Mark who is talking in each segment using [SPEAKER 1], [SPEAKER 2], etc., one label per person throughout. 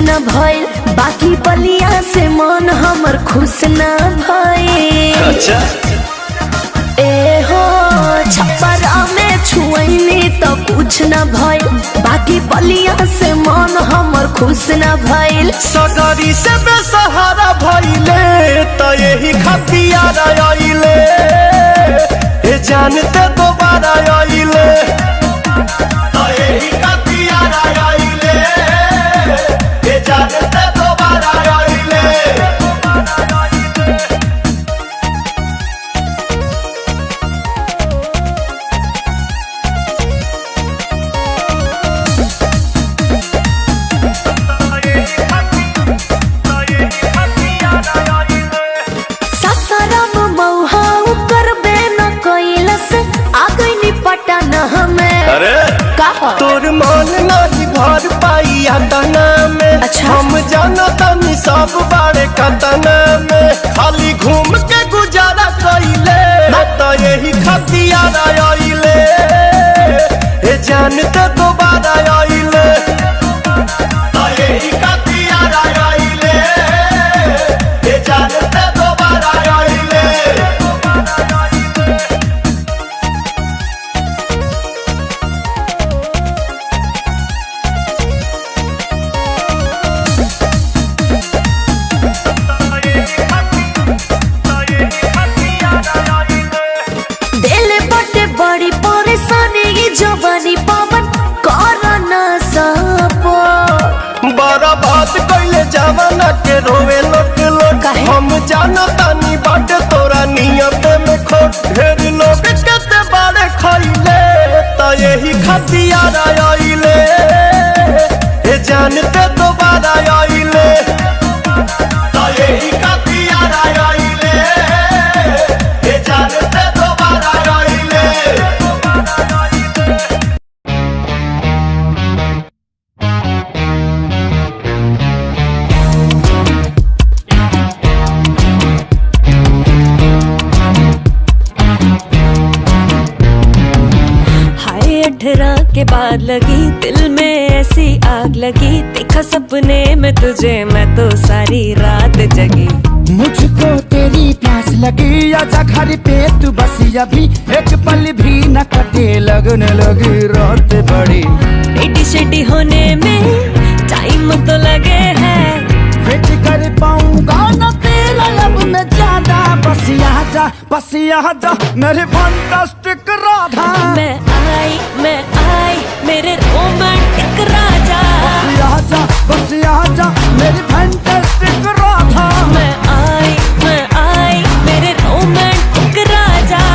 [SPEAKER 1] न भइल, बाकी बलिया से मन हमर खुश न भइल।
[SPEAKER 2] अच्छा
[SPEAKER 1] ए हो छपरा में छुअनी तो कुछ न भइल, बाकी बलिया से मन हमर खुश न भइल।
[SPEAKER 2] सगरी से बेसहारा भइले तो यही खतियार आइले, ए जानते दोबारा आइले तो यही खतियार आइले, ए जानते दोबारा आइले। तोर मन नहीं भर पाई तना में।
[SPEAKER 1] अच्छा।
[SPEAKER 2] हम जाना तनी सब बारे कतना में, खाली घूम के गुजारा कइले तो यही खतियार आइले, ए जानते दोबारा आइले तो यही खतियार आइले, ए जानते दोबारा आइले।
[SPEAKER 1] बड़ी परेशानी जवानी पवन करना सपो,
[SPEAKER 2] बड़ा बात कइले जवाना के रोवे लोट लोट। हम जाना तानी बाट तोरा नियत में खोट, ढेर लोग केते बारे खइले तो यही खतियार आइले, ए जानते दोबारा आइले तो यही खतियार आइले, ए जानते दोबारा आइले।
[SPEAKER 1] के बाद लगी दिल में ऐसी आग लगी, देखा सपने में तुझे मैं तो सारी रात जगी।
[SPEAKER 3] मुझको तेरी प्यास लगी, आजा घर पे तू बस अभी, एक पल भी न कटे लगने लगी रात बड़ी।
[SPEAKER 1] रेडी शेडी होने में टाइम तो लगे है,
[SPEAKER 3] वेट कर पाऊंगा न तेरा लब में ज्यादा, बस यहाँ जा मेरे फंटास्टिक राधा।
[SPEAKER 1] मैं आई मेरे रोमांटिक राजा,
[SPEAKER 3] बस यहाँ जा मेरी फंटास्टिक राधा।
[SPEAKER 1] मैं आई मेरे रोमांटिक राजा।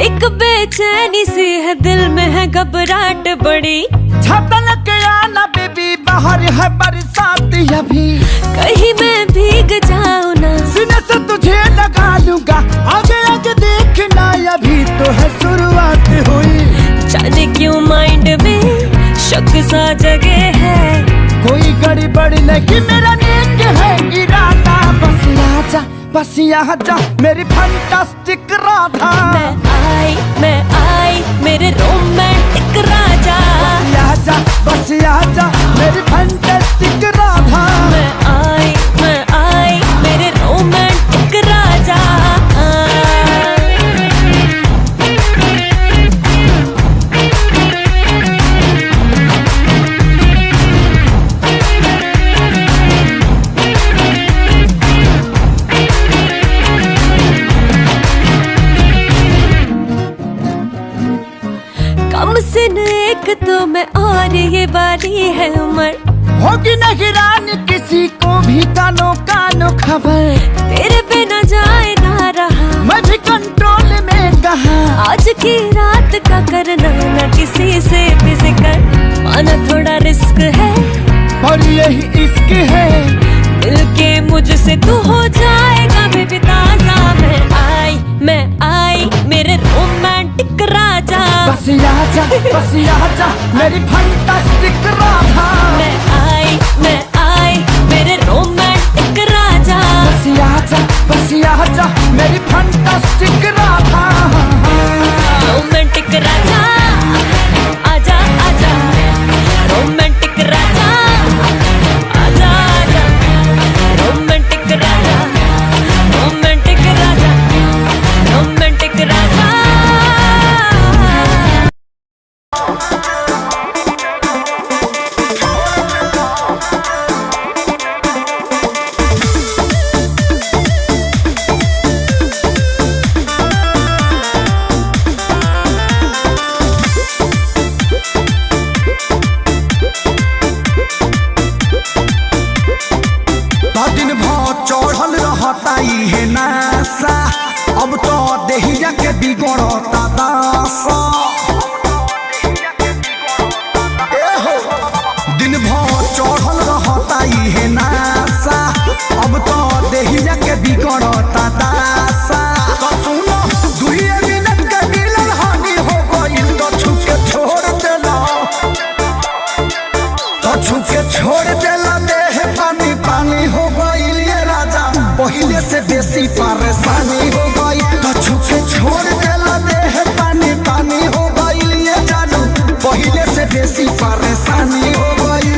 [SPEAKER 1] एक बेचैनी सी है दिल में है घबराहट बड़ी,
[SPEAKER 3] छतन के आना बेबी बाहर है बरसात अभी,
[SPEAKER 1] कहीं मैं भीग जाऊं ना,
[SPEAKER 3] सीने से तुझे लगा लूंगा, आगे आगे देखना अभी तो है शुरुआत हुई।
[SPEAKER 1] जाने क्यों माइंड में शक सा जगे है,
[SPEAKER 3] कोई गड़बड़ नहीं मेरा नेक है इरादा, बस यहाँ जा मेरी फंटास्टिक राधा।
[SPEAKER 1] मैं आई मेरे रोमांटिक राजा,
[SPEAKER 3] बस यहाँ जा मेरी फंटास्टिक राधा।
[SPEAKER 1] मैं आई मेरे रोमांटिक राजा। कम से एक तो मैं और ये बारी है उम्र,
[SPEAKER 3] होगी नहीं रानी किसी को भी कानो खबर,
[SPEAKER 1] तेरे बिना जाए ना रहा
[SPEAKER 3] मैं भी कंट्रोल में कहा।
[SPEAKER 1] आज की रात का करना न किसी से फिजिकल, माना थोड़ा रिस्क है
[SPEAKER 3] और यही इश्क है,
[SPEAKER 1] मिल के मुझसे तू हो जाएगा बेबी ताजा। मैं आई मेरे रोमांटिक राजा,
[SPEAKER 3] बस यहाँ आजा बस आजा मेरी फंटास्टिक राधा।
[SPEAKER 4] मैं आई मेरे रोमांटिक राजा।
[SPEAKER 3] बस आजा मेरी फंटास्टिक राधा।
[SPEAKER 4] रोमांटिक राजा आजा आजा, रोमांटिक राजा आजा आजा, रोमांटिक राजा, रोमांटिक राजा, रोमांटिक राजा।
[SPEAKER 3] दिन भर चढ़ल रहता है नासा, अब तो देहिया के बिगड़ता दासा। दिन भर चढ़ल रहता है नासा, अब तो देहिया के बिगड़ता दासा। तो सुनो दुइये मिनट के मिलन हानि हो गइल, तो छुके छोड़ देला, तो छुके छोड़ देला, देह पानी पानी हो गइल ये राजा, पहिले से बेसी परेशानी हो गई। तो छुके छोड़ देला, देह पानी पानी हो गइल ये जानू, पहिले से बेसी परेशानी हो गई।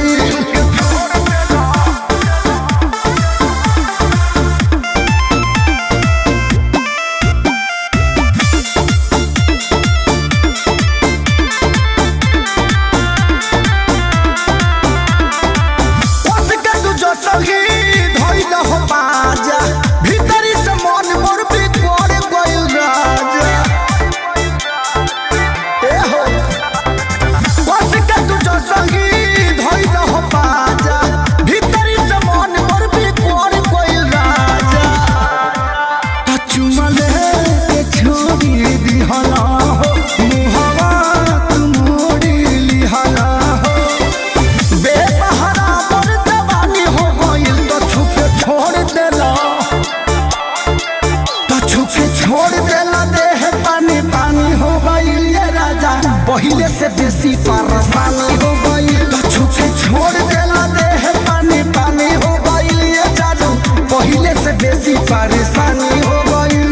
[SPEAKER 3] पहिले से बेसी परेशानी हो गई। तो छुके छोड़ देला, देह पानी पानी हो गई ये जानू, पहिले से बेसी परेशानी हो गई।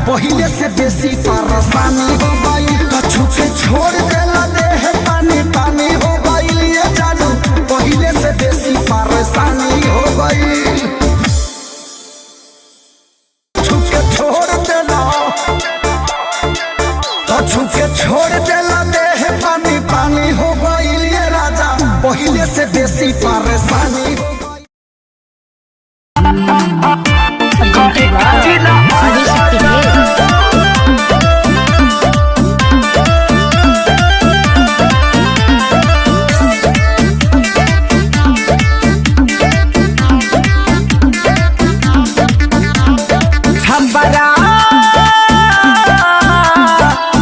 [SPEAKER 3] पहिले से बेसी परेशानी हो गई। तो छुके छोड़ देला, देह पानी पानी हो गई ये जानू, पहिले से बेसी परेशानी हो गई। छुके छोड़ देला, तो छुके छोड़ देला, देह पानी पानी हो गई ये राजा, पहिले से बेसी परेशानी हो गई।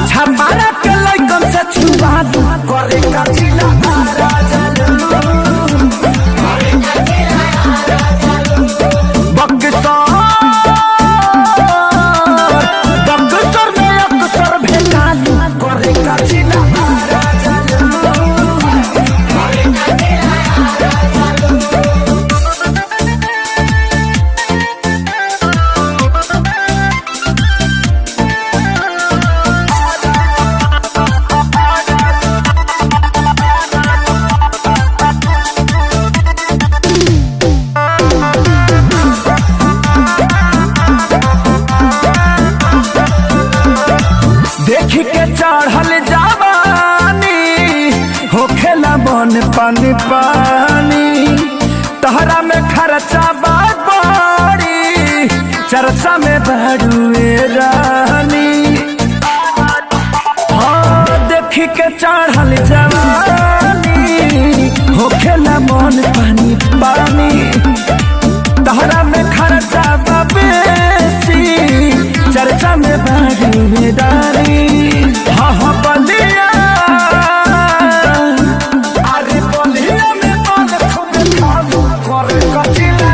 [SPEAKER 3] छपरा के लइकन से छुआ करे का जिला राजा। बक्सर पानी पानी तहरा में खर्चा बाड़ी चर्चा में बड़ुए रानी हाँ देखी के चढ़ल जवानी होखेला मन पानी पानी तहरा में खर्चा बेसी चर्चा में बड़ुए रानी हाँ हाँ बलिया अरे बलिया में मन खूब खालू करे कचिला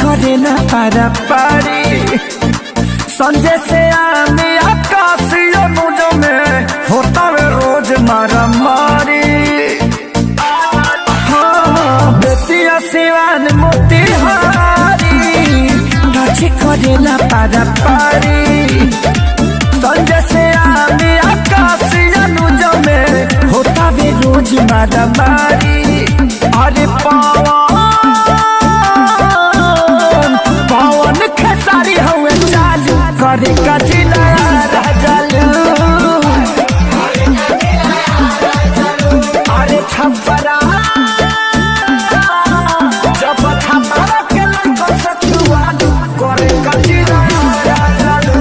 [SPEAKER 3] करे ना पारा पारी संजय से आमी आकाशीय मुझ में होता है रोज मारा मारी हाँ बेतिया सिवान मोतिहारी टच करे ना पारा पारी संजय से आमी आकाशीय मुझ में होता है रोज मारा मारी अरे पवन खेसारी हुए चालू करे कचिला राजलू अरे छपरा जब छपरा के लड़का से छुआलू करे कचिला राजलू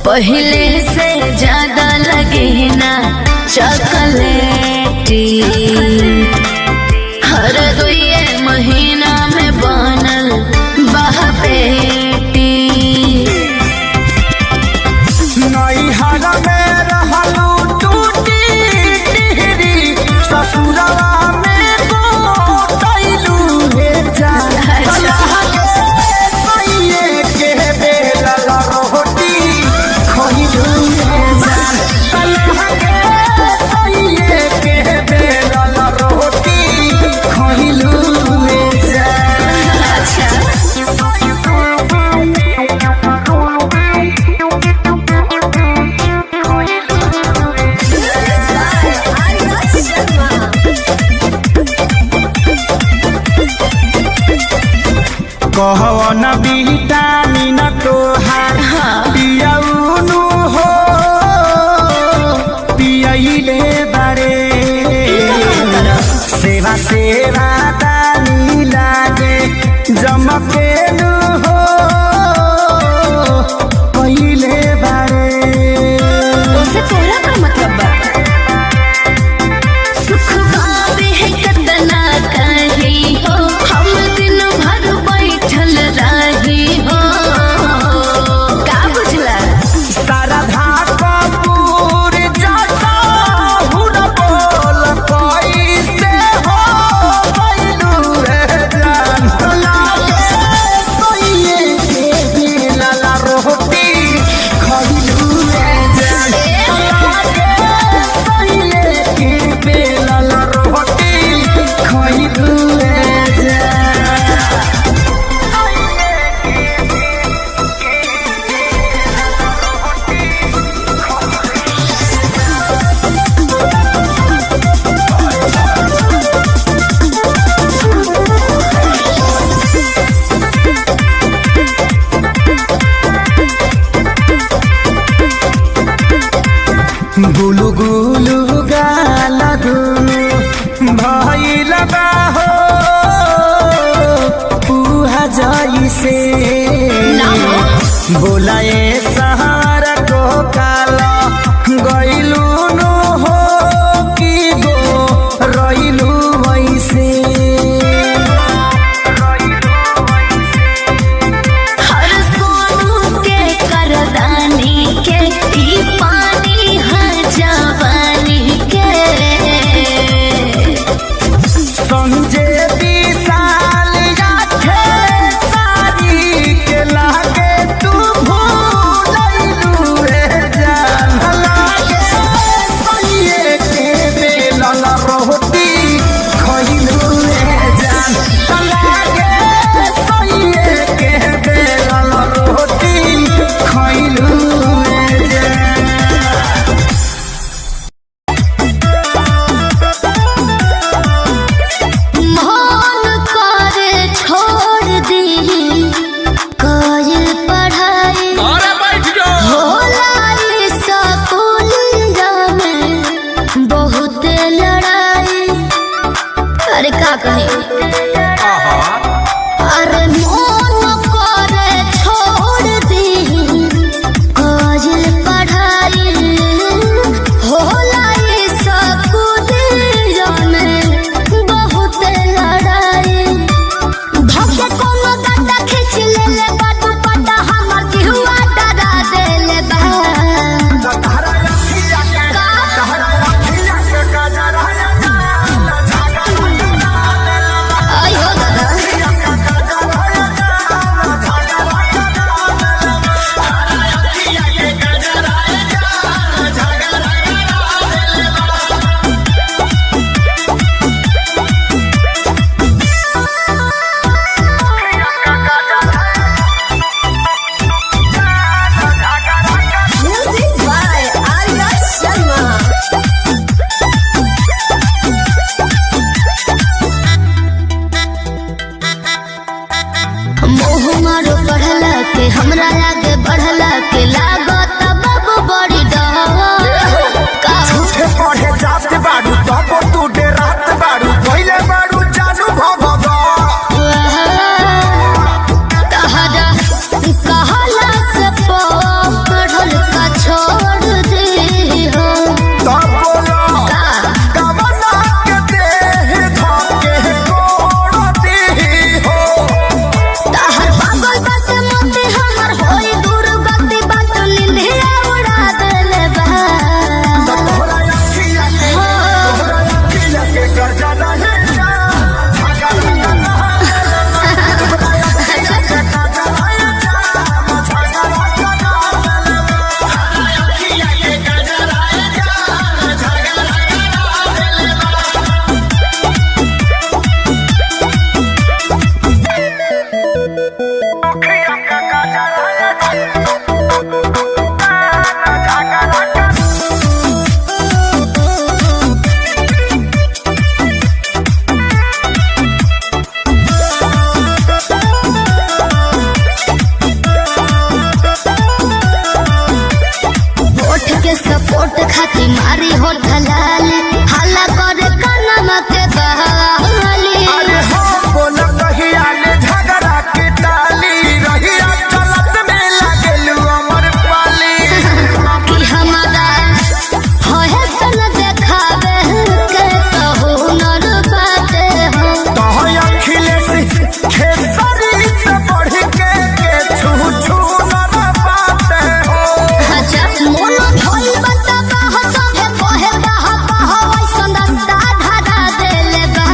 [SPEAKER 1] पहले से ज्यादा लगे ना चॉकलेटी हर 2 महीना में बनल बहपेटी
[SPEAKER 3] नैहर में रहलू टूटी टिहरी ससुरवा में गोतैलू हे जान के बेलल रोटी खइलू हे जान के बेलल रोटी खइलू हे कहवन विटामिन तोहार पियौनु हो पियैले बारे सेवा सेवा दानी लागे जमकेनु हो पहिले बारे
[SPEAKER 1] उसे तोरा का मतलब बा सुख पावे है कतना कही हो हम दिन भर बैठल रही हो का बुझला
[SPEAKER 3] शारदा कपूर जैसा हुन बोल कैसे हो गइलू रे जान लागे सोइए के बेलल रोटी खइलू रे जान लागे सोइए के बेलल रोटी खइलू रे जान गुलु गुलु गाल दुनु भइल बा हो पुहा जइसे बोलाए सहारा को काला गइलू नु हो कि गो रइलू वैसे
[SPEAKER 1] हर सोनू के करदानी के ई कहे अरे मन करे छोड़ दी काजल पढ़ाई होला ये सकूल में बहुत लड़ाई धक्के कोनो गड्ढा खींच ले बाटू पटा हमर केहुआ डरा देले बा हमरा आगे बढ़ला के लागत बाबू बड़ी डर का
[SPEAKER 3] झूठे पढ़े जाते बाड़ू तब तू डेरात बाड़ू पहले बाड़ू जानू भगवा
[SPEAKER 1] तहरा कहला से पढ़ल का छोड़ दे हो
[SPEAKER 3] तब बोलो कवना के देह धके कोड़ दी हो
[SPEAKER 1] तहर पागल बात मते हमर होई दुर्गति बात निंदिया उड़ा देले बा
[SPEAKER 3] तोहरा अखिया के गजा रहे सपोर्ट खाती मारी हो ढलाली हल्ला करे कानमा के बहाली अरे हो बोला कहिया ले झगड़ा के टाली रहिया चलत में लागेलू अमर पाली
[SPEAKER 1] कि हमारा होए सन देखावे के तो हुनर बाटे हो
[SPEAKER 3] तो अखिलेश खेसरी से बढ़ के छू छू न बाटे हो
[SPEAKER 1] अच्छा मोन भई बता हो सभे कहे बाहा बाहा वैसन रास्ता धरा देले बा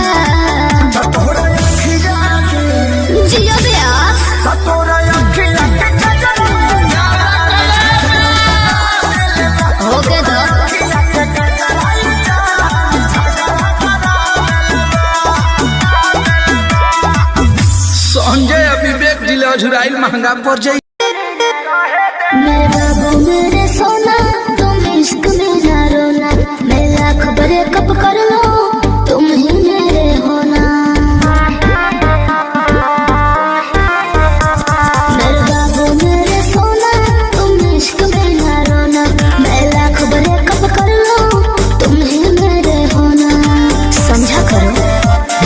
[SPEAKER 3] तोरा अखिया के
[SPEAKER 1] जियो ब्यास
[SPEAKER 3] तोरा अखिया के गजर
[SPEAKER 1] हो के दो
[SPEAKER 2] संजय विवेक जिले अझुराइल महंगा पड़ जाई।
[SPEAKER 1] मेरे बाबू मेरे सोना तुम इश्क में ना रोना मैं लाख ब्रेकअप कर लो तुम ही मेरे होना मेरे बाबू मेरे सोना तुम इश्क में ना रोना मैं लाख ब्रेकअप कर लो तुम ही मेरे होना समझा करो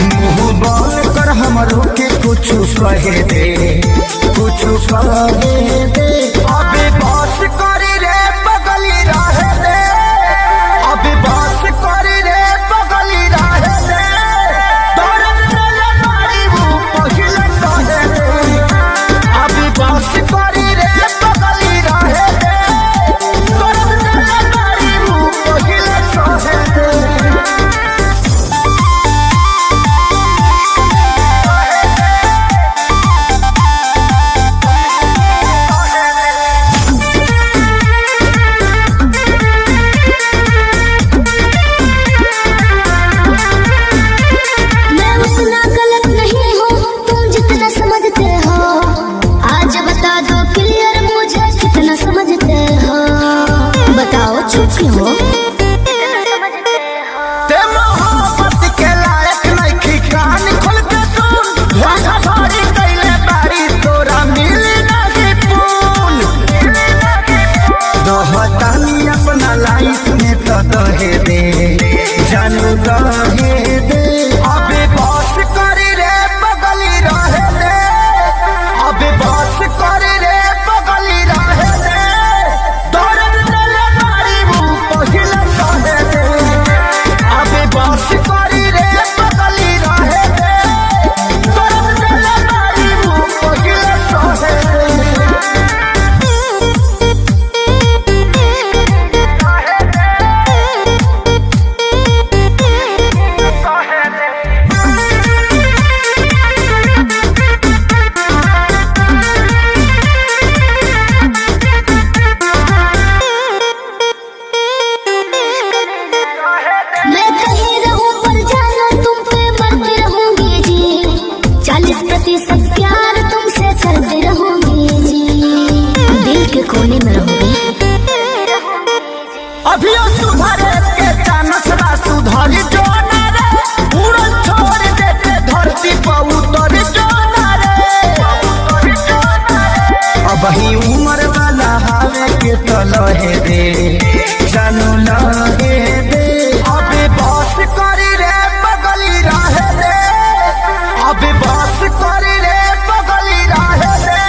[SPEAKER 3] मुंह बोल कर हमरो के कुछ कहे दे कुछ कहे दे अबे बस करी रे बगली रहे दे अबे बस करी रे बगली रहे दे तोरा चले मारी वो पहिले सहे दे अबे बस करी रे बगली रहे दे तोरा चले मारी वो पहिले सहे दे
[SPEAKER 1] मैं उतना गलत नहीं हूँ तुम जितना समझते हो आज बता दो क्लियर मुझे कितना समझते हो बताओ चुप क्यों हो
[SPEAKER 3] ते मोहब्बत के लायक नहीं कान खोल के सुन वादा भारी कैले बारी तोरा मिली नहीं पून दोहतानी अपना लाइफ में तो दहे दे जानू दहे दे अबे बस
[SPEAKER 1] उन्हीं में रहोगे।
[SPEAKER 3] अभी सुधरे के चानस बा सुधरी जो ना रे, उड़न छोड़ देते धरती पर उतर जो ना रे। अब ही उम्र वाला हवे के तो लहे दे जानू लहे दे। अबे बस करी रे बगली रहे दे, अबे बस करी रे बगली रहे दे।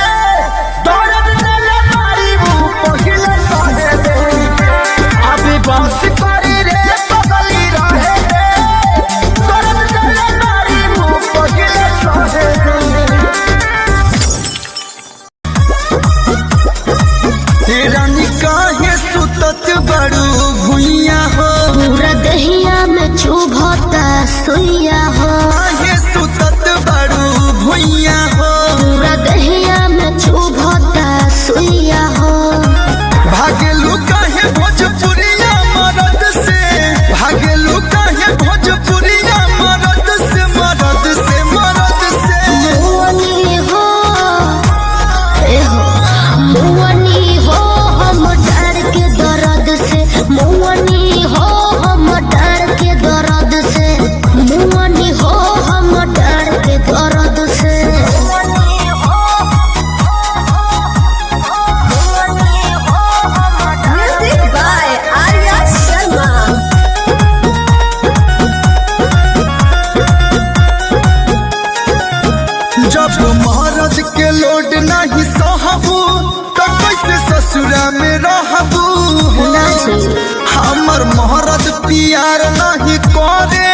[SPEAKER 3] दर्द ले मारी मुंह पहिले सहे दे, अबे बस करी रे बगली रहे दे। दर्द ले मारी मुंह पहिले सहे दे। रानी काहे सुतत बड़ू भुइया हो,
[SPEAKER 1] पूरा दहिया में चुभता सुइया हो।
[SPEAKER 3] काहे सुतत बड़ू भुइया हो,
[SPEAKER 1] पूरा दहिया में चुभता सुइया हो।
[SPEAKER 3] भागेलू काहे भोजपुरिया मरद से, भागेलू काहे भोजपुरिया मरद से, मरद से, मरद से।
[SPEAKER 1] मुअनी हो ए हो, मुअनी हो हम डर के दर्द से। मुअनी हो हम डर के दर्द से। मुअनी हो हम डर के दर्द से। Music by Arya Sharma.
[SPEAKER 3] जब महाराज के लोड नहीं सहबू तो कैसे ससुरा में रहबू हो। हमर महाराज प्यार नहीं करे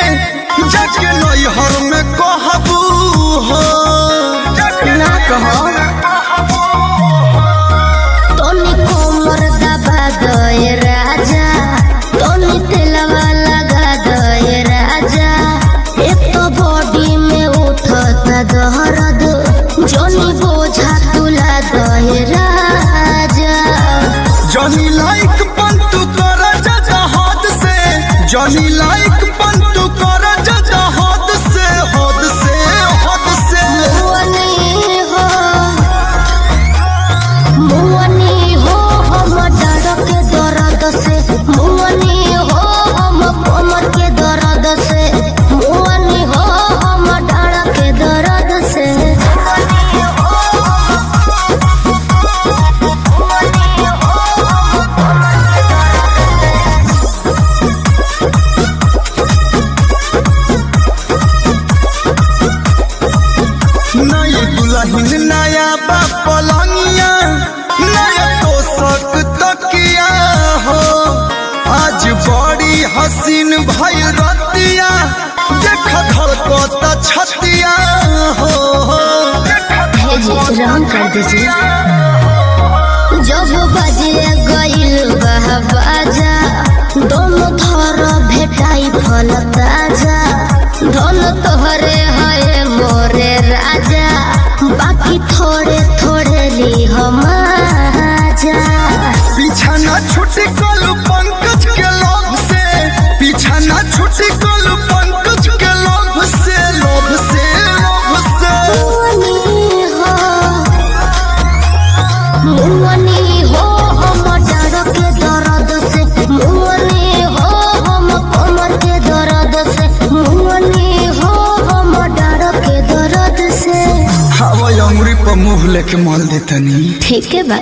[SPEAKER 3] जाके नैहर में कहबू हो।
[SPEAKER 1] ना कहो तोनी कोमर दबा दे राजा, तोनी तेलवा लगा दे राजा। एक तो बॉडी में उठता दर्द, जोनी बोझा तुला दे राजा।
[SPEAKER 3] जॉनी लाइक पंतु कर जजा हाथ से, जॉनी लाइक पंतु कर जजा हाथ से, हाथ से, हाथ से।
[SPEAKER 1] मुअनी हो, मुअनी हो हम डर के दर्द से। मुअनी हो हम कमर के दर्द से। मुअनी हो हम डर के दर्द से।
[SPEAKER 3] नई दुल्हन नया पलंगिया, नया तोशक तकिया हो। आज बड़ी हसीन भइल रतिया, देख धड़कता छतिया हो।
[SPEAKER 1] भेजी रंग कर दीजिए। जब बजे गइल बा बाजा, दोनों थर भेटाई फल ताजा। धन तोहरे है मोरे राजा, बाकी थोड़े थोड़े ली हम आजा।
[SPEAKER 3] पीछा न छुटी कलू पंकज के लोभ से, पीछा न छुटी कलू पंकज के लोभ से, लोभ से, लोभ से।
[SPEAKER 1] मुअनी हो, मुअनी हो हम डर के दर्द से। मुअनी हो हम कमर के दर्द से। मुअनी हो हम डर के दर्द से।
[SPEAKER 3] हवा अंगुरी पर मुंह लेके माल देतनी।
[SPEAKER 1] ठीक है बा।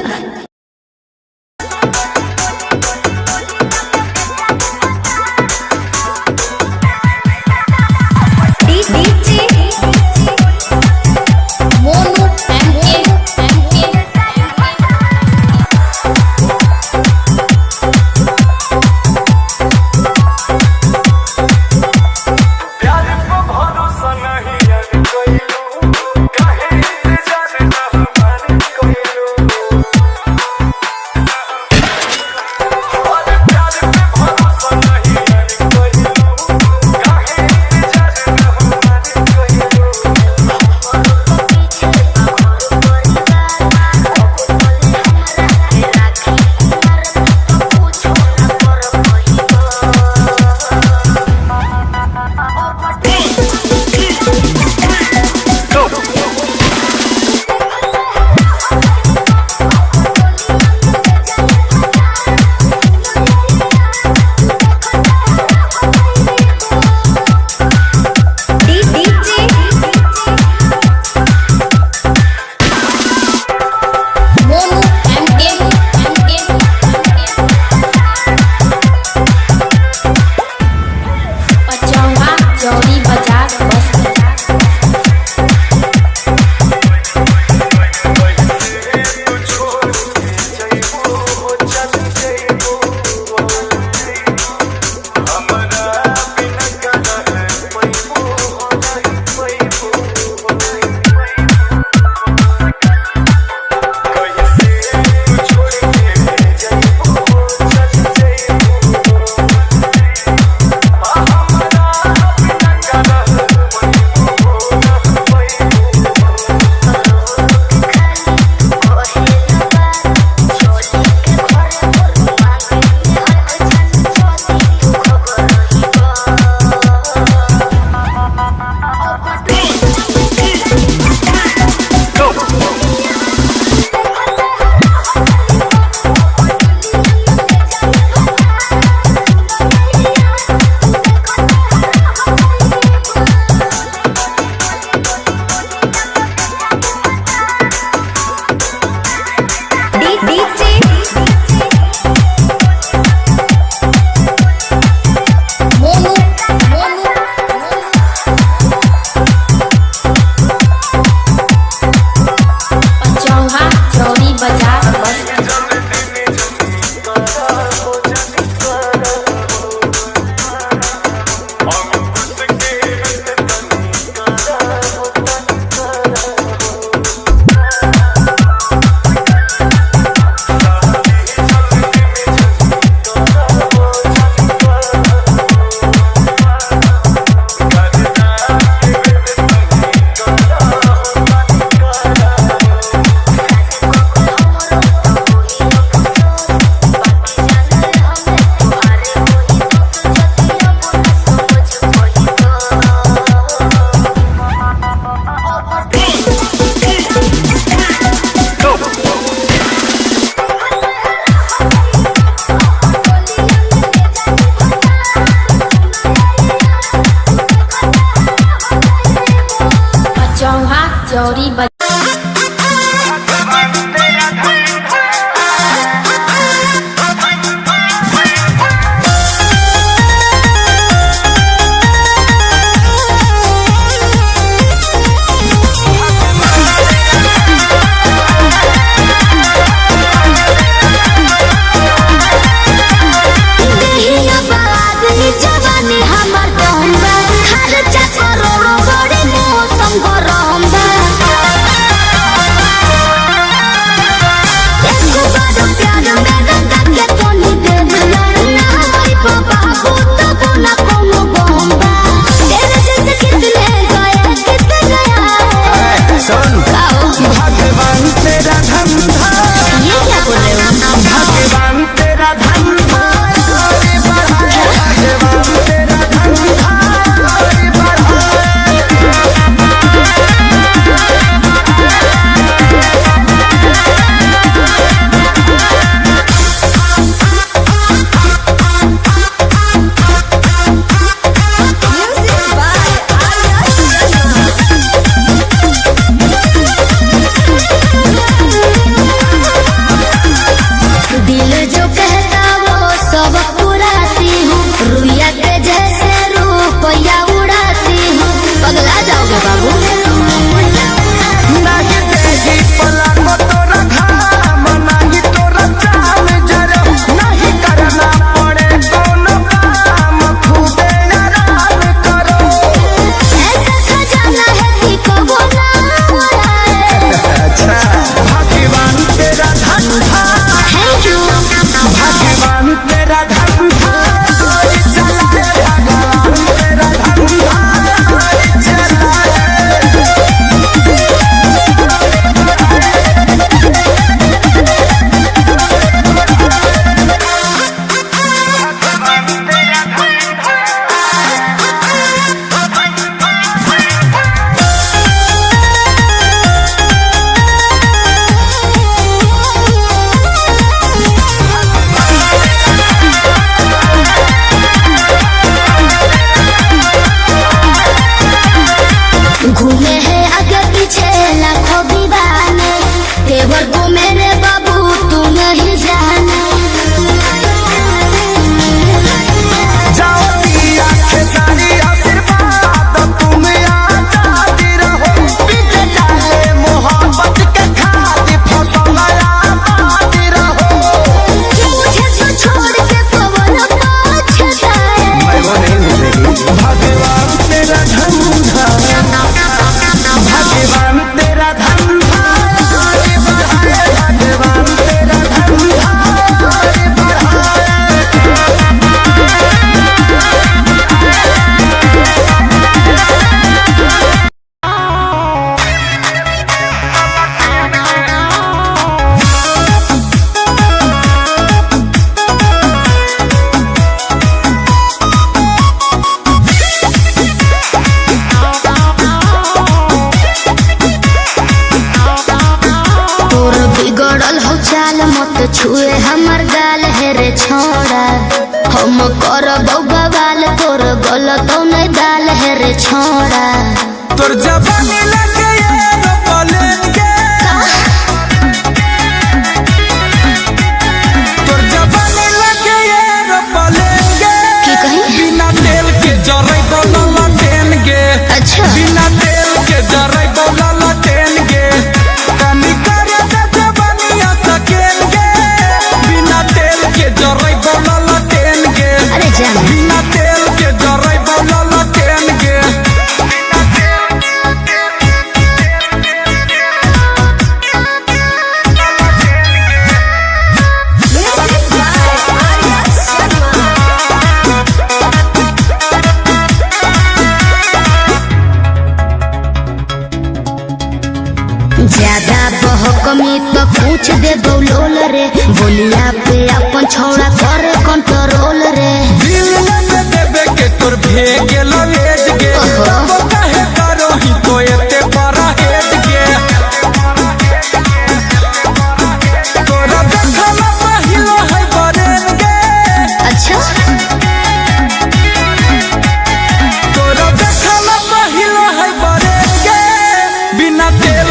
[SPEAKER 1] चौरी जवानी हमर कहूँगा खर्चा करोड़ों बड़े मौसम गरम्बा एको बार प्यार में रंगा के तोनी दे दिला ना हमारी बाबू तो बोला कोनो बम्बा तेरे जैसे कितने गया
[SPEAKER 2] सुन भगवान तेरा धंधा
[SPEAKER 1] ये क्या बोल रहे हो
[SPEAKER 2] भगवान तेरा धंधा भगवान तेरा धंधा
[SPEAKER 1] दिल जो कहता वो सब पुराती हूँ रुइया के जैसे रुपया उड़ाती हूँ पगला जाओगे बाबू
[SPEAKER 2] नहीं देगी पलक तोरा घाम नहीं तोरा चाल जरा नहीं करना पड़े कोनो काम खूबे आराम करो
[SPEAKER 1] ऐसा खजाना है कि कबो ना उड़ाए
[SPEAKER 2] अच्छा भगवान तेरा धंधा
[SPEAKER 1] थैंक यू
[SPEAKER 2] भगवान तेरा धंधा चला रे भगवान तेरा धंधा चला
[SPEAKER 1] घूमे हैं आगे पीछे लाखों दीवाने तेवर को मेरे बाबू तू नहीं जाने
[SPEAKER 2] जाओ दिया के सारी आशीर्वाद तुम आजादी रहो पीछे डाले मोहब्बत के खाद फसल आबादी रहो
[SPEAKER 1] मुझे तो छोड़ के पवन पछताए
[SPEAKER 2] वो नहीं मिलेगी भगवान तेरा धंधा भगवान तेरा धंधा भगवान तेरा धंधा
[SPEAKER 1] तोर बिगड़ल हो चाल मत छुए हमर गाल है रे छोड़ा हम करब बवाल तोर गलत नहीं दाल है रे छोड़ा
[SPEAKER 2] तोर जवानी लगे एरोप्लेन के तोर जवानी लगे एरोप्लेन के
[SPEAKER 1] की कही
[SPEAKER 2] बिना तेल के जरै बोला ट्रेन के
[SPEAKER 1] अच्छा
[SPEAKER 2] बिना तेल के जरै बोला ट्रेन के कमी करे दे जवानिया सकेन के बिना तेल के जरै बोला ट्रेन के
[SPEAKER 1] अरे जान
[SPEAKER 2] बिना तेल के जरै बोला ट्रेन के
[SPEAKER 1] ज्यादा बहकमी तो पूछ दे बौलोल रे बोलिया पे अपन छौड़ा करे कंट्रोल रे
[SPEAKER 2] दिल में देबे के तोर भेगे लवेज गे
[SPEAKER 1] ओहो।
[SPEAKER 2] काहे करो ही तो एते बड़ा हेज गे तोरा देखला पहिलो है बरेन गे
[SPEAKER 1] अच्छा
[SPEAKER 2] तोरा देखला पहिलो है बरेन गे बिना तेल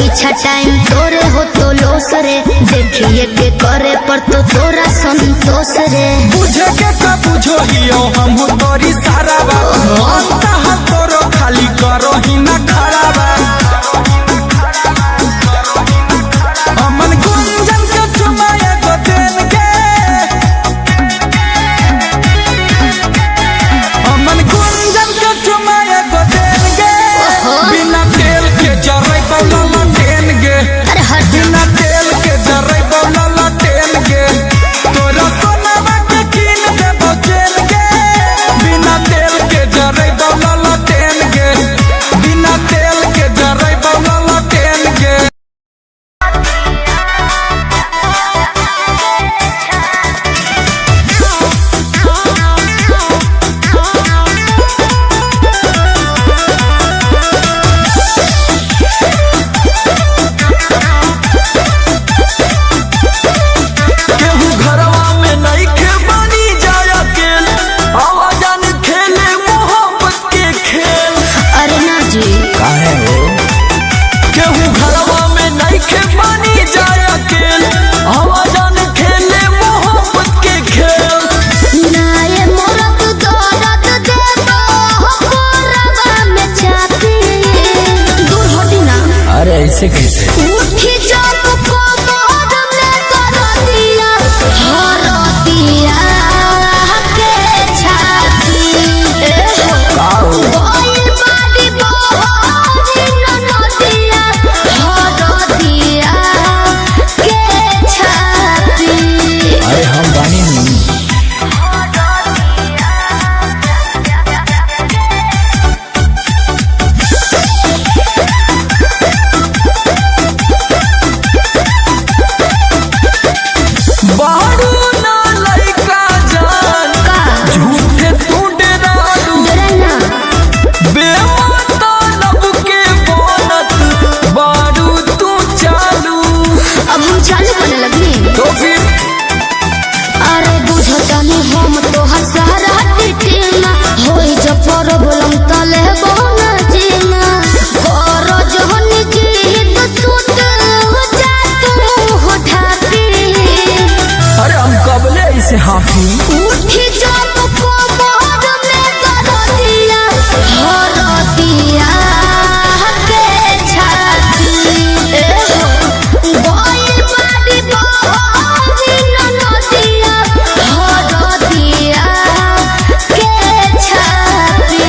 [SPEAKER 1] पीछा टाइम तोरे हो तो लोस रे, देखिए के करे पर तो तोरा संतोष रे।
[SPEAKER 2] बुझे के का बुझो हियो हम तोरी सारा बा, अंता हम तोरो खाली करो ही ना खड़ा बा। अमन गुंजन के चुमाए गो देन के, अमन गुंजन के चुमाए गो देन के, बिना तेल के जरै बौला लटेन गे, बिना तेल के जरै बौला लटेन गे। तोरा सोनावा के कीन देबो चेन गे, बिना तेल के जरै बौला लटेन गे, बिना तेल के जरै बौला लटेन गे। केहू घरवा में नइखे बनी जाय अकेल, आवाजान खेले मोहब्बत के खेल।
[SPEAKER 1] अरे ना जी
[SPEAKER 2] काहे हो? केहू घरवा में नइखे बनी जाय अकेल, आवाजान खेले मोहब्बत के खेल।
[SPEAKER 1] ना ये मोरत दर्द देबो कोरवा में चापी, दूर हटी ना।
[SPEAKER 2] अरे ऐसे कैसे?
[SPEAKER 1] उठी जब कोमर में करतिया हरतिया के छाती, गोइल बाड़ी बहरी ननदिया हरतिया के छाती।
[SPEAKER 2] अरे हम बानी नहीं। बारू ना लइका जान, झूठे तू डरालू,
[SPEAKER 1] डरना
[SPEAKER 2] बेमतलब के बनत बारू तू चालू।
[SPEAKER 1] अब हम चालू करने लगनी।
[SPEAKER 2] तो फिर
[SPEAKER 1] अरे बुझतनी हम तो हसहरा टिटिना, होई जब प्रॉब्लम तले बोना जीना, करो जहन जीत सुत हो जा तू हो ढापी।
[SPEAKER 2] अरे हम कबले इसे हाफी।
[SPEAKER 1] उठी जब कोमर में करतिया हरतिया के छाती, गोइल बाड़ी बहरी ननदिया हरतिया के छाती।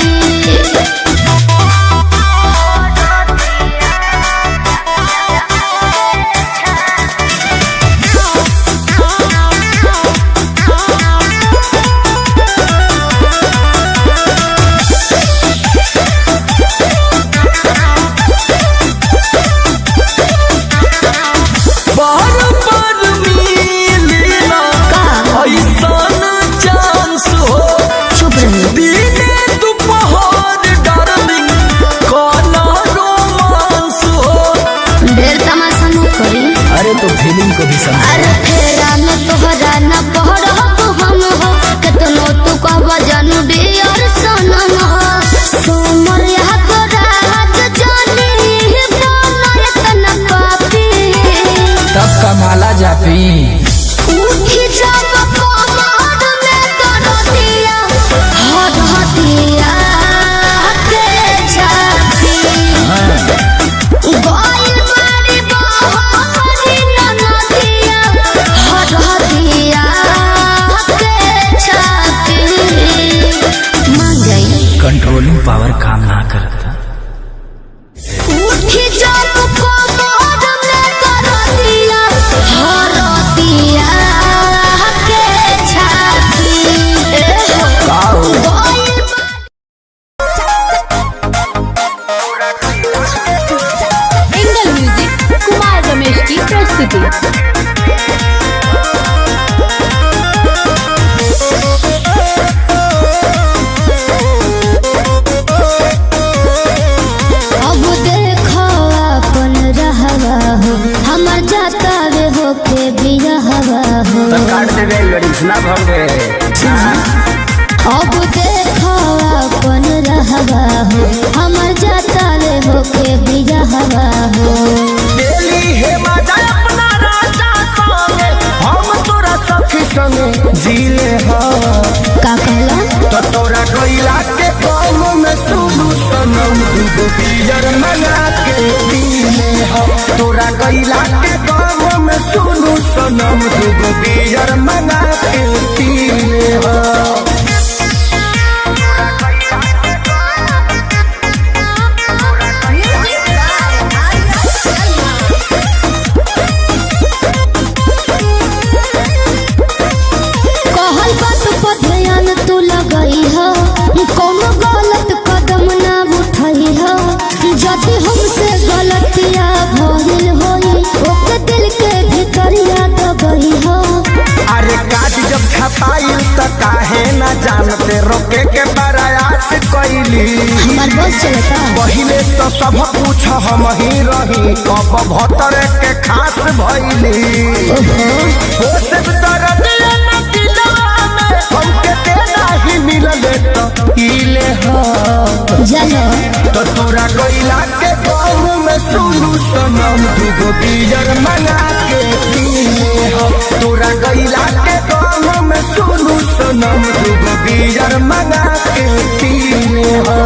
[SPEAKER 2] बार बार मिलेला ऐसन चांस हो,
[SPEAKER 1] चुप रही।
[SPEAKER 2] दिने दोपहर डार्लिंग काला रोमांस हो।
[SPEAKER 1] ढेर तमाशा न करी।
[SPEAKER 2] अरे तो फीलिंग को भी समझ।
[SPEAKER 1] अरे फेरा न तोहरा न पहरब हम हो, केतनो तू कहब जानू डियर सनम हो। सोमर यहाँ को राज जानी बनय तना पापी।
[SPEAKER 2] तब का माला जापी।
[SPEAKER 1] उठी जब कोमर में करतिया हरतिया के छाती, गोइल बाड़ी बहरी ननदिया हरतिया के छाती। मान जाई।
[SPEAKER 2] कंट्रोलिंग पावर काम ना करता।
[SPEAKER 1] उठी जब कोमर में करतिया हरतिया के छाती, गोइल
[SPEAKER 5] एंगल म्यूजिक कुमार रमेश की प्रस्तुति।
[SPEAKER 1] अब देखो अपन रहवा हो, हमर जाता रे होके बिरहवा हो।
[SPEAKER 2] काट देवे लड़ी सुना भगे।
[SPEAKER 1] अब देखो अपन रहवा हो, हमर जाता रे होके बिरहवा हो।
[SPEAKER 3] कैला के गाँव में सुनू सनम दूगो बियर मंगा के पी ले हो।
[SPEAKER 1] कहल बात पर ध्यान तू लगई हो, कोनो गलत कदम ना उठई हो। यदि हमसे गलतिया भइल होई ओके दिल के भीतरिया दबई हो।
[SPEAKER 3] अरे काज जब छपाई त काहे ना जानते रोके के प्रयास कैली।
[SPEAKER 1] हमार बस चलता
[SPEAKER 3] पहिले तो सब कुछ हम ही रही अब भतर के खास भइली। हो सब दर्द न दिलवा में हमके देना ही मिलले तो इले हो।
[SPEAKER 1] चलो
[SPEAKER 3] तो तोरा गइला के गाँव में सुनू सनम दूगो बियर मंगा के पीले हो। तोरा गइला के गाँव में सुनू सनम दूगो बियर मंगा के पीले हो।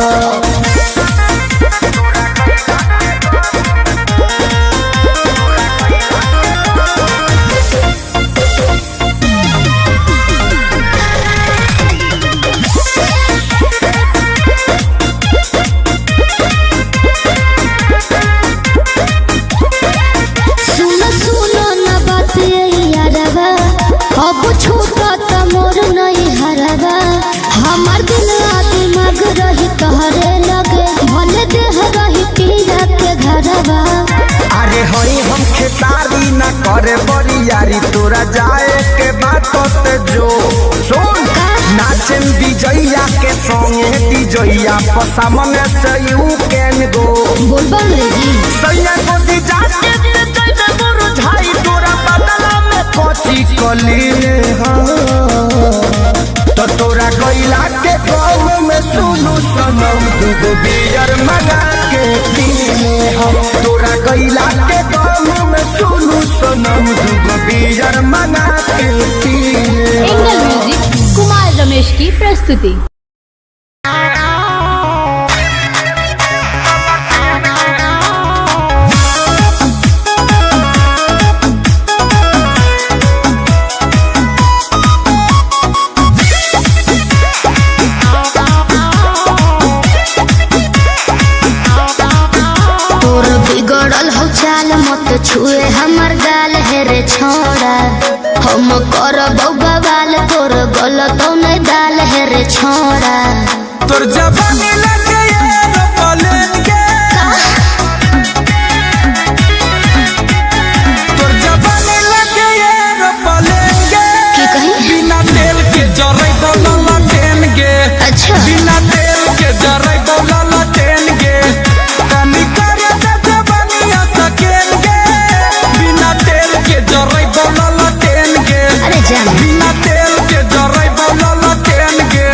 [SPEAKER 1] सुनो सुनो न बात यारवा, अब छूटा त मोर नहीं हरवा। हमार दिल आ दिमाग रही तहरे लगे, भले देह रही पीरा के घरवा।
[SPEAKER 3] अरे हई हम खेसारी न करे बरियारी तोरा जाए के बात ते जो सुन नाचन विजया के संगे विजया पसामने से यू कैन गो।
[SPEAKER 1] बोलबा अंग्रेजी
[SPEAKER 3] सैया को दी जाके जैसे गुरु झाई तोरा बदला में कोची कलीले हो। तो तोरा गइला के गाँव में सुनू सनम दूगो बियर मंगा के पीले हो। तोरा गइला के गाँव में सुनू सनम दूगो बियर मंगा के पीले हो।
[SPEAKER 5] एंगल म्यूजिक कुमार रमेश की प्रस्तुति।
[SPEAKER 1] तोर बिगड़ल हो चाल मत छुए हमर गाल है रे छोड़ा। हम करबौ बवाल तोर गलत नहीं दाल है रे छोड़ा।
[SPEAKER 2] तोर जवानी लगे एरोप्लेन के तोर जवानी लगे एरोप्लेन के
[SPEAKER 1] की कही?
[SPEAKER 2] बिना तेल के जरै बोला ट्रेन के।
[SPEAKER 1] अच्छा
[SPEAKER 2] बिना तेल के जरै बोला ट्रेन के। कनी करे त जवानिया सकेन के बिना तेल के जरै बोला ट्रेन के।
[SPEAKER 1] अरे जान
[SPEAKER 2] बिना तेल के जरै बोला ट्रेन के।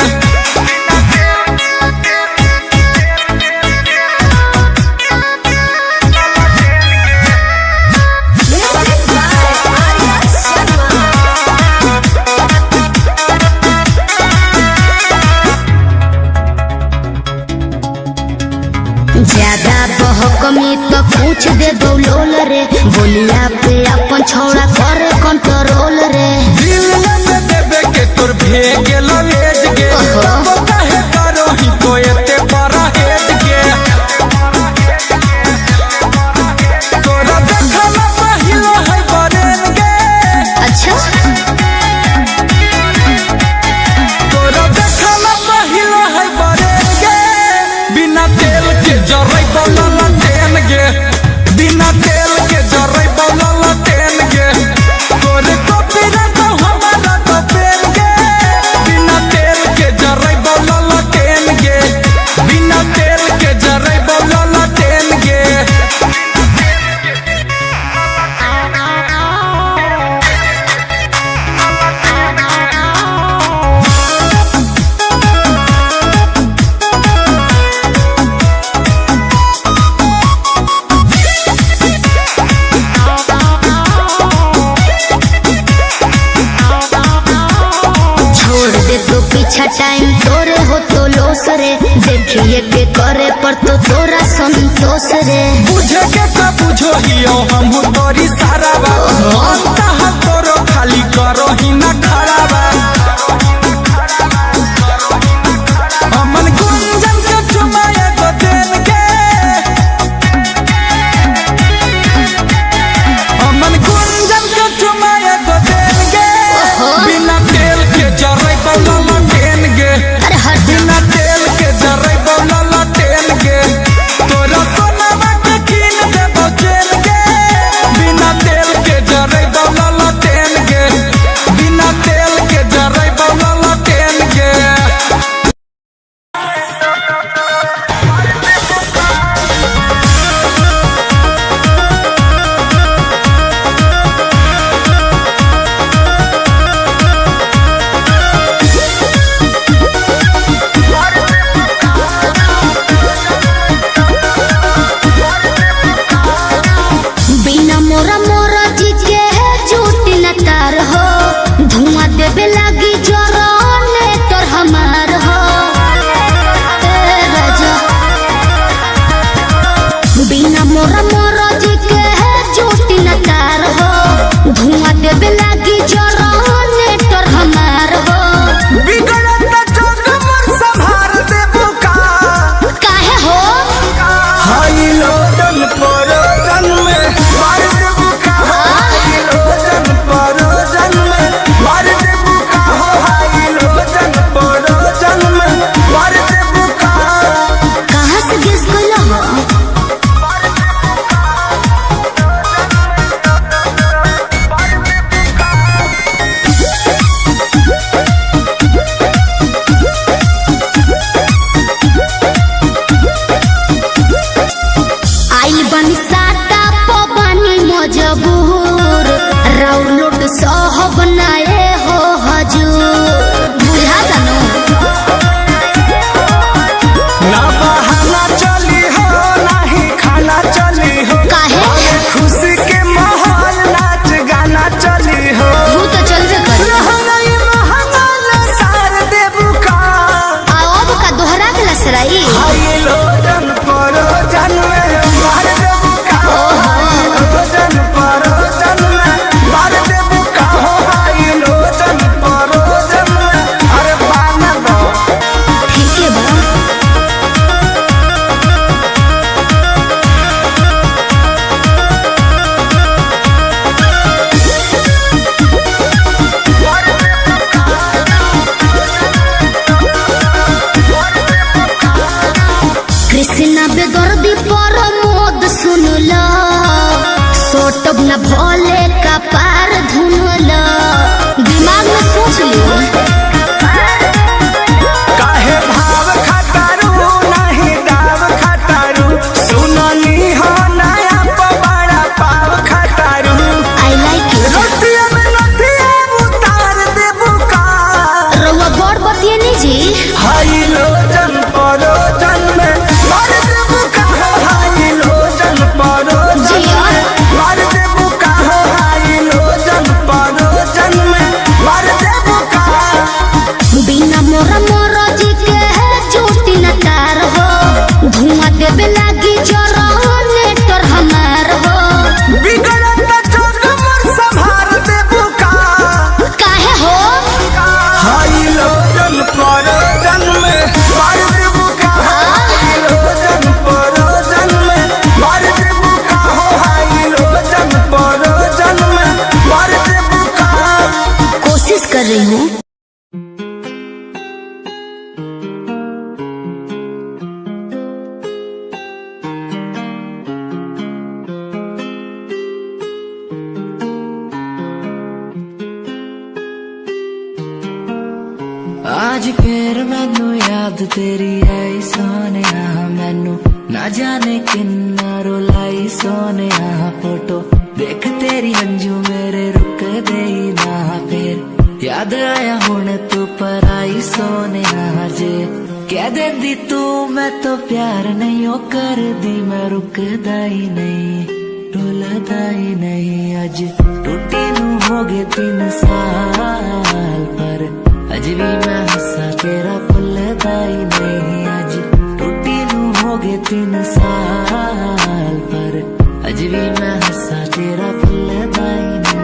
[SPEAKER 1] ज्यादा बहकमी तो पूछ दे दौलोल रे, बोलिया पे अपन छोड़ा कर कंट्रोल रे।
[SPEAKER 2] दिल में देबे के तोर भेगे ललेज गे।
[SPEAKER 1] ओहो।
[SPEAKER 2] तब काहे करो ही तो एते बड़ा हेज गे। तोरा देखला पहिलो है बरेन गे।
[SPEAKER 1] अच्छा
[SPEAKER 2] तोरा देखला पहिलो है बरेन गे। बिना तेल के जरै बोला ट्रेन गे। बिना तेल के जरै बोला ट्रेन गे। तोरे कॉपी रखो हमारा तो पेन गे। बिना तेल के जरै बोला ट्रेन गे। बिना तेल के जरै बोला ट्रेन गे।
[SPEAKER 1] छोड़ दे तो पीछा टाइम तोरे हो तो लो पड़ोस रे, देखिए के करे पर तो तोरा संतोष रे।
[SPEAKER 2] बुझे के का बुझो हियो हम तोरी सारा बा, अंता हम तोरो खाली करो ही ना खड़ा बा। अमन गुंजन के चुमाए तो देन के, अमन गुंजन के चुमाए तो देन के, बिना तेल के जरे बौला टेन गे, बिना तेल के जरे बौला टेन गे। तोरा सोनावा के कीन देबो चेन गे, बिना तेल के जरे बौला टेन गे, बिना तेल के जरे बौला टेन गे।
[SPEAKER 1] बिना मोरा मोरा जी के झूठी न तार हो, धुआं देवे लागी जरने तोर हमार हो। ए राजा बिना मोरा मोरा जी के झूठी न तार हो, धुआं देवे लागी जरने तोर हमार हो।
[SPEAKER 3] बिगड़त जोग मोर संभार देबू का,
[SPEAKER 1] काहे हो
[SPEAKER 3] हाई लोडन परोजन में मार देबू का, हाई लोडन परोजन में मार देबू का, हाई लोडन परोजन में मार देबू का।
[SPEAKER 1] कहाँ से गेस कइला हो? आइल बनी साटा पबानी मजबूर, राउलोट सहब नाए हो हजूर। बुझा तनो
[SPEAKER 3] ना बहाना चली हो नाही खाना चली हो,
[SPEAKER 1] काहे?
[SPEAKER 3] खुशी के माहौल नाच गाना चली हो।
[SPEAKER 1] तू तो चलबे कर।
[SPEAKER 3] रहनई महंगा न सार देबू का,
[SPEAKER 1] अब का दोहरा के लसराई।
[SPEAKER 3] हाई लोडन परोजन में मार देबू का, हाई लोडन परोजन में मार देबू का, हाई लोडन परोजन में। अरे पाना दो
[SPEAKER 1] ठीक है बा। कृष्णा बेदर्दी पर मोद सुन लो, सोटब न भोले का पार धुन लो। दिमाग में सोच लियो।
[SPEAKER 3] काहे भाव खतारू नहीं दाव खतारू, सुननी हो नया पवाड़ा पाव खतारू।
[SPEAKER 1] I like you.
[SPEAKER 3] रोटिया में नथिया उतार देबू का,
[SPEAKER 1] रउआ बड़ बतिए नहीं जी।
[SPEAKER 3] हाई लोजन परोजन में मार देबू का, हाई लोजन परोजन
[SPEAKER 1] जिया।
[SPEAKER 3] में मार देबू का, हाई लोजन परोजन में मार देबू का।
[SPEAKER 1] बिना मोरा मोरा जी के झूठी न तार हो, धुआं देवे लागी जरने तोर हमार हो।
[SPEAKER 3] बिगड़त जोग मोर संभार देबू का,
[SPEAKER 1] काहे हो
[SPEAKER 3] हाई लोजन परोजन में मार देबू का, हाई लोजन परोजन में मार देबू का, हाई लोजन परोजन में मार देबू का।
[SPEAKER 1] कोशिश कर रही हूँ।
[SPEAKER 6] आज फिर मैनू याद तेरी आई सोने, मैनू ना जाने किन्ना रुलाई सोने। फोटो देख तेरी अंजू मेरे रुक दे ना, फिर याद आया हुण तू पर आई सोने। जे कह देंदी तू मैं तो प्यार नहीं ओ कर दी, मैं रुकदा ही नहीं रुलदा ही नहीं। अज टूटी नू हो गए 3 साल पर अज भी मैं हंसा तेरा भुलदा पता ही नहीं अज टूटी नू हो गए 3 साल पर अज भी मैं हसा तेरा भुलदा ही नहीं।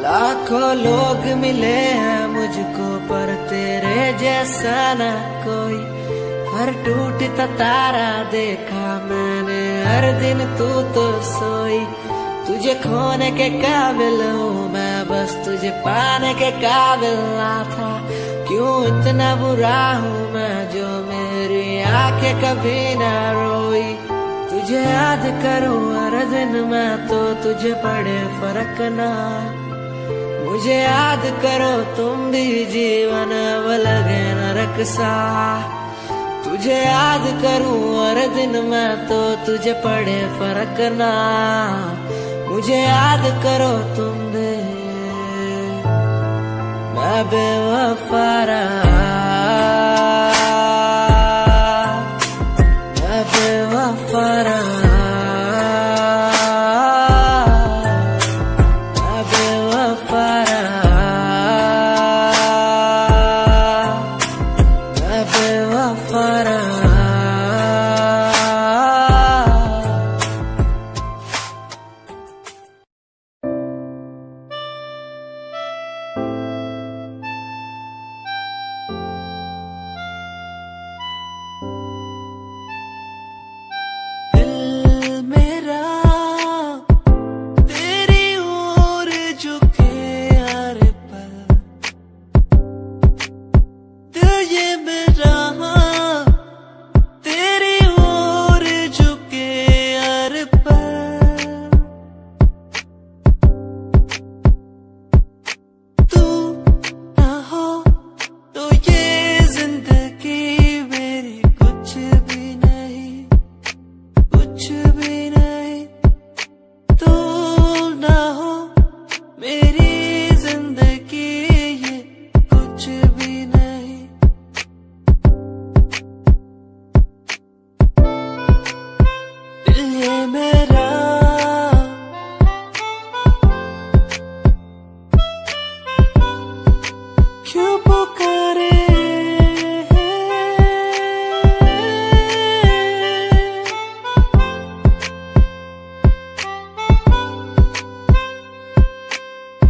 [SPEAKER 6] लाखों लोग मिले हैं मुझको पर तेरे जैसा ना कोई, हर टूटता तारा देखा मैंने हर दिन तू तो सोई। तुझे खोने के काबिल हूँ मैं बस तुझे पाने के काबिल ना था, क्यों इतना बुरा हूँ मैं जो मेरी आंखें कभी ना रोई। तुझे याद करूँ हर दिन मैं तो तुझे पड़े फर्क ना, मुझे याद करो तुम भी जीवन अब लगे नरक सा। तुझे याद करूं हर दिन मैं तो तुझे पड़े फर्क ना, मुझे याद करो तुम भी। मैं बेवफा रहा, मैं बेवफा रहा,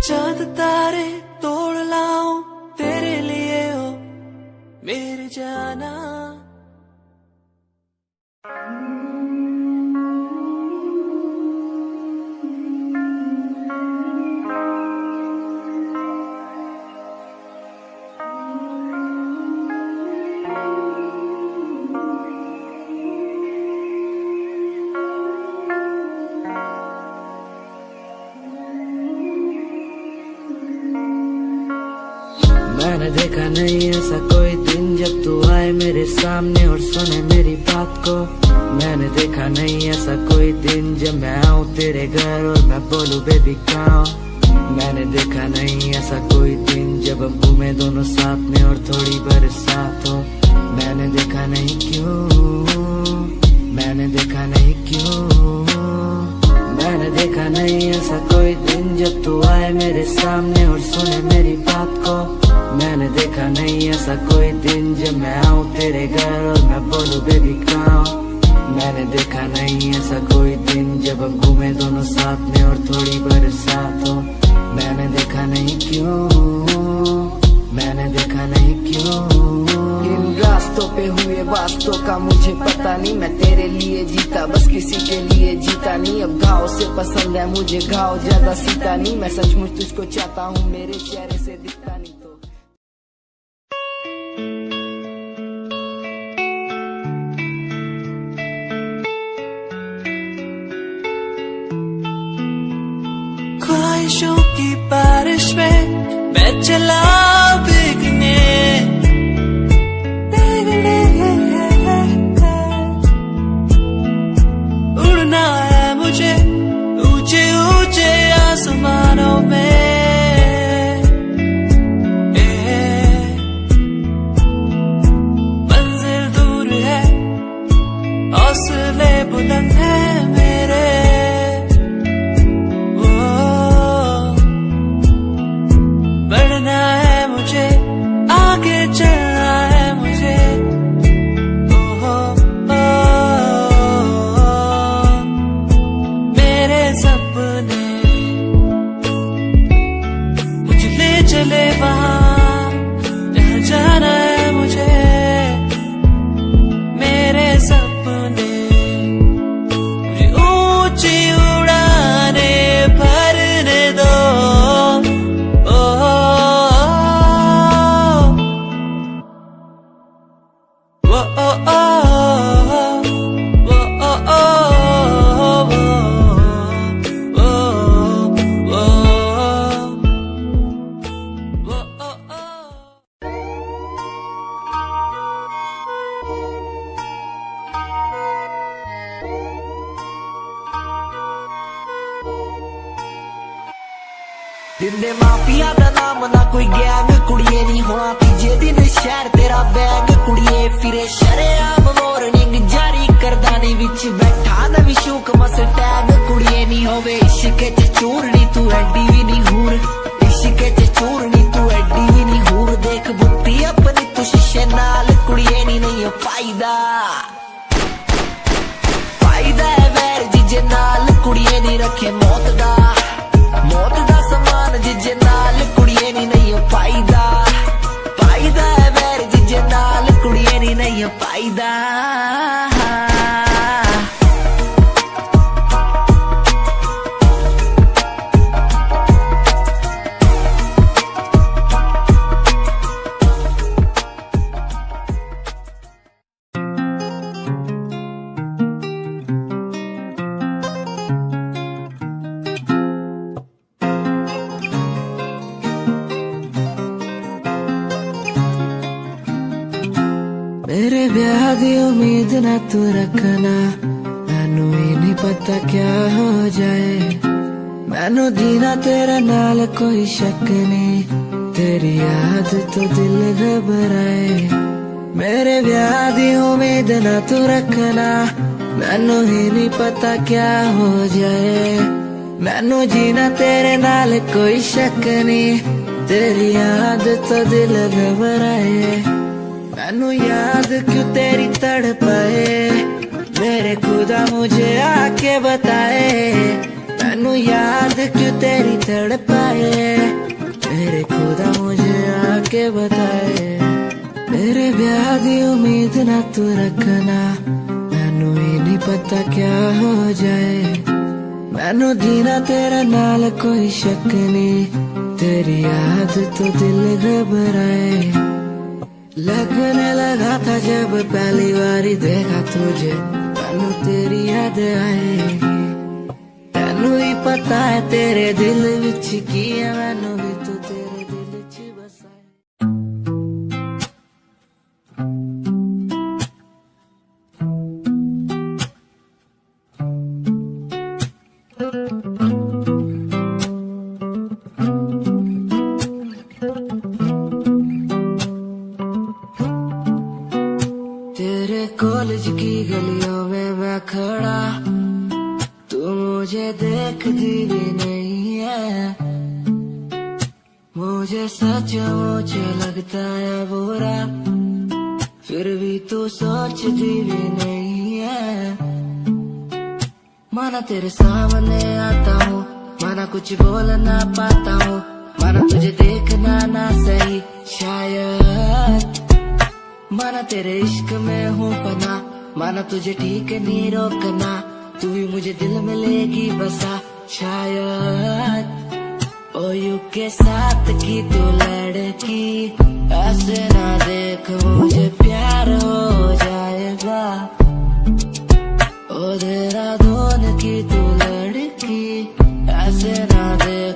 [SPEAKER 6] चांद तारे तोड़ लाऊं तेरे लिए हो मेरे जाना। मैंने देखा नहीं ऐसा कोई दिन जब तू आए मेरे सामने और सुने मेरी बात को। मैंने देखा नहीं ऐसा कोई दिन जब मैं आऊँ तेरे घर और मैं बोलूँ बेबी कहाँ। मैंने देखा नहीं ऐसा कोई दिन जब हम घूमे दोनों साथ में और थोड़ी बरसात हो। मैंने देखा नहीं क्यों, मैंने देखा नहीं क्यों। मैंने देखा नहीं ऐसा कोई दिन जब तू आए मेरे सामने और सुने मेरी बात को। मैंने देखा नहीं ऐसा कोई दिन जब मैं आऊँ तेरे घर और मैं बोलूँ बेबी कहाँ। मैंने देखा नहीं ऐसा कोई दिन जब हम घूमे दोनों साथ में और थोड़ी बरसात हो। मैंने देखा नहीं क्यों, मैंने देखा नहीं क्यों।
[SPEAKER 7] इन रास्तों पे हुए वास्तों का मुझे पता नहीं, मैं तेरे लिए जीता बस किसी के लिए जीता नहीं। अब घाव से पसंद है मुझे घाव ज्यादा सीता नहीं, मैं सचमुच तुझको चाहता हूँ मेरे चेहरे से दिखता नहीं तो।
[SPEAKER 6] ख्वाहिशों की बारिश में मैं चला भीगने उड़ना है मुझे ऊंचे ऊंचे आसमानों में। मंजिल दूर है हौसले बुलंद है मेरे। बढ़ना है मुझे आगे चलना है मुझे। मेरे सपने मुझे ले चले वहाँ जहाँ जाना है मुझे। मेरे सपने मुझे ऊंची उड़ाने भरने दो। दिंदे माफिया दा नाम ना कोई गैंग कुड़िए नहीं होना तीजे दिन शहर तेरा बैग कुड़िए फिरे शरेआम वार्निंग जारी करदानी विच बैठा नवी शूक मस टैग कुड़िए नहीं होवे इश्के च चूरनी तू एडी भी नहीं हूर। इश्के च चूरनी तू एडी भी नहीं हूर। देख बुद्धि अपनी तू शीशे नाल कुड़िए नहीं है फायदा। फायदा है वैर जिजे नाल कुड़िए नहीं रखे मौत दा समान जिजे नाल कुड़िए नहीं है फायदा। फायदा है वैर जिजे नाल कुड़िए नहीं है फायदा। मेरे ब्याह दी उम्मीद ना तू रखना मैनू ही नहीं पता क्या हो जाए। मैनू जीना तेरे नाल कोई शक नहीं तेरी याद तो दिल घबराए। मेरे ब्याह दी उम्मीद ना तू रखना मैनू ही नहीं पता क्या हो जाए। मैनू जीना तेरे नाल कोई शक नहीं तेरी याद तो दिल घबराए। मैनू याद क्यों तेरी तड़पाए मेरे खुदा मुझे आके बताए। मैनू याद क्यों तेरी तड़पाए मेरे खुदा मुझे आके बताए। मेरे ब्याह दी उम्मीद ना तू रखना मैनू ही नहीं पता क्या हो जाए। मैनू जीना तेरे नाल कोई शक नहीं तेरी याद तो दिल घबराए। लगने लगा था जब पहली बारी देखा तुझे मैनू तेरी याद आएगी। मैनू ही पता है तेरे दिल विच की है मैनू भी तू तेरे दिल च बसाए। तेरे कॉलेज की गलियों में मैं खड़ा तू मुझे देखती भी नहीं है। मुझे सचमुच लगता है बुरा फिर भी तू सोचती भी नहीं है। माना तेरे सामने आता हूँ माना कुछ बोल ना पाता हूँ माना तुझे देखना ना सही शायद। माना तेरे इश्क में हूँ पना माना तुझे ठीक नहीं रोकना तू भी मुझे दिल में लेगी बसा शायद। ओ यू के साथ की तू लड़की ऐसे ना देख मुझे प्यार हो जाएगा। ओ देहरादून की तू लड़की ऐसे ना देख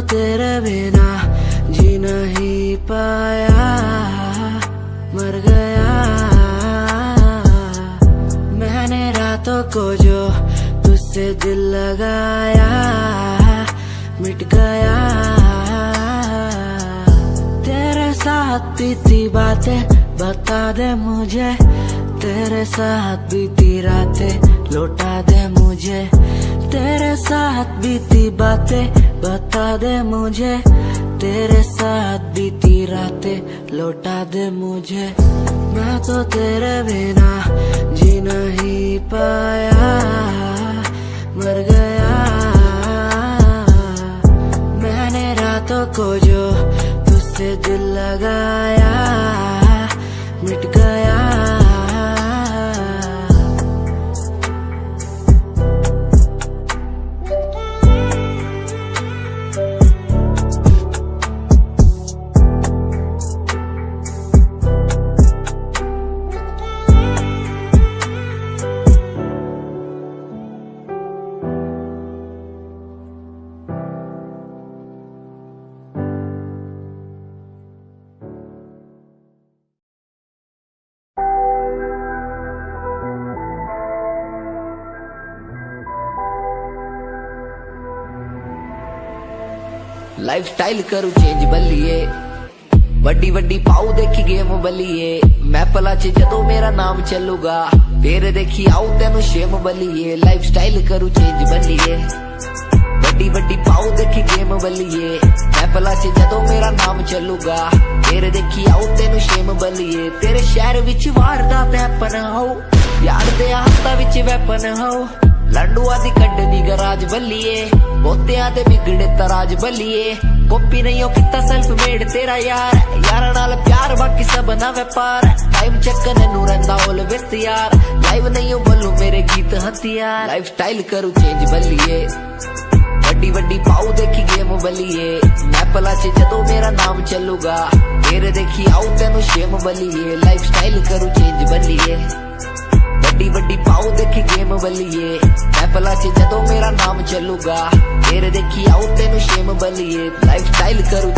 [SPEAKER 6] तो तेरे बिना जी नहीं पाया, मर गया। मैंने रातों को जो तुझसे दिल लगाया, मिट गया। तेरे साथ बीती बातें बता दे मुझे, तेरे साथ बीती रातें लौटा दे मुझे। तेरे साथ बीती बातें बता दे मुझे, तेरे साथ बीती रातें लौटा दे मुझे। मैं तो तेरे बिना जी नहीं पाया, मर गया। मैंने रातों को जो तुझसे दिल लगाया, मिट गया।
[SPEAKER 7] लाइफ स्टाइल करू चेंज बल्लिए, वड्डी वड्डी पाऊ देखी गेम बल्लिए। महफिला च जदों मेरा नाम चलूगा, फिर देखी आऊ तेनू शेम बल्लिए। लाइफ स्टाइल करू चेंज बल्लिए, वड्डी वड्डी पाऊ देखी गेम बल्लिए। महफिला च जदों मेरा नाम चलूगा, फिर देखी आऊ तेनू शेम बल्लिए। तेरे शहर विच वारदात हैपन हो, यार दे हाथां विच वैपन हो। लंडुआ दी कड्डनी गराज बल्लिए, बोतियां दे बिगड़े तराज बल्लिए। कॉपी नहीं हो किता सेल्फ मेड तेरा यार, यार नाल प्यार बाकी सब ना व्यापार। टाइम चक्कन नू रंदा ऑलवेज तैयार, लाइव नहीं हो बोलू मेरे गीत हथियार। लाइफ स्टाइल करू चेंज बल्लिए, वड्डी वड्डी पाऊ देखी गेम बल्लिए। महफिला च जदों मेरा नाम चलूगा, फिर देखी आऊ तेनू शेम बल्लिए। लाइफ स्टाइल करू चेंज बल्लिए, वड्डी वड्डी पाऊ देखी गेम बल्लिए। महफिला च जदों मेरा नाम चलूगा, फिर देखी आऊ तेनू शेम बल्लिए। लाइफ स्टाइल करू